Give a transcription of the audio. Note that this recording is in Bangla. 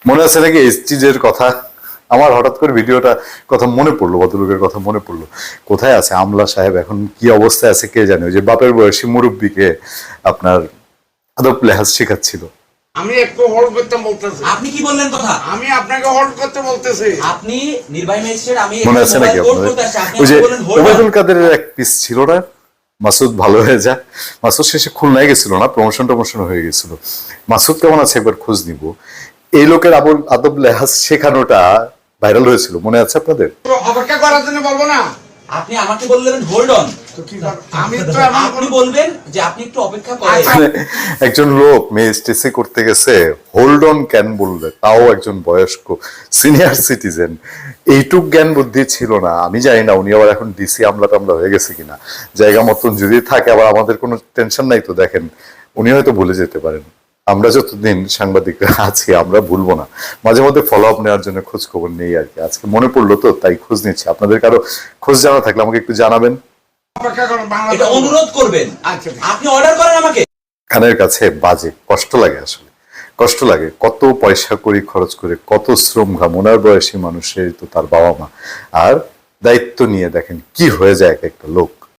মনে আছে নাকি এসটিজের কথা? আমার হঠাৎ করে ভিডিওটা কথা মনে পড়লো, ভদ্রলোকের কথা মনে পড়লো। কোথায় আছে আমলা সাহেব, এখন কি অবস্থায় আছে কে জানে। ওই যে বাপের বয়সী মুরব্বীকে আপনার আদব লেহাজ শেখাচ্ছিল। আমি একটু হোল্ড করতে বলতেছি। আপনি কি বললেন কথা? আমি আপনাকে হোল্ড করতে বলতেছি। আপনি নির্বাহী ম্যাজিস্ট্রেট, আমি মনে আছে নাকি আপনাদের? ওই যে ওবায়দুল কাদেরের এক পিস ছিল না, মাসুদ ভালো হয়ে যা। মাসুদ শেষে খুলনায় গেছিল না, প্রমোশন টমোশন হয়ে গেছিল। মাসুদ কেমন আছে একবার খোঁজ নিব। এই লোকের আদব লেহাজ শেখানোটা ভাইরাল হয়েছিল, মনে আছে আপনাদের? তো অপেক্ষা করার জন্য বলবো না। আপনি আমাকে বললেন হোল্ড অন, তো কি করব? আমি তো এমন আপনি বলবেন যে আপনি একটু অপেক্ষা করেন। মানে একজন লোক ম্যাজিস্ট্রেসি করতে গেছে, হোল্ড অন কেন বললে, তাও একজন বয়স্ক সিনিয়র সিটিজেন। এইটুক জ্ঞান বুদ্ধি ছিল না। আমি জানি না উনি আবার এখন ডিসি আমলা টামলা হয়ে গেছে কিনা। জায়গা মতন যদি থাকে আবার আমাদের কোনো টেনশন নাই তো। দেখেন উনি হয়তো ভুলে যেতে পারেন। আমরা যতদিন সাংবাদিকরা আছি আমরা ভুলবো না। মাঝে মধ্যে ফলো আপ নেওয়ার জন্য খোঁজ খবর নেই আর কি। আজকে মনে পড়লো তো তাই খোঁজ নিচ্ছি। আপনাদের কারো খোঁজ জানা থাকলে আমাকে একটু জানাবেন। অপেক্ষা করুন, বাংলা এটা অনুরোধ করবেন। আচ্ছা, আপনি অর্ডার করেন আমাকে। কানের কাছে বাজে, কষ্ট লাগে আসলে, কষ্ট লাগে। কত পয়সা করি খরচ করে, কত শ্রম ঘাম। ওনার বয়সী মানুষের তো তার বাবা মা, আর দায়িত্ব নিয়ে দেখেন কি হয়ে যায় এক একটা লোক।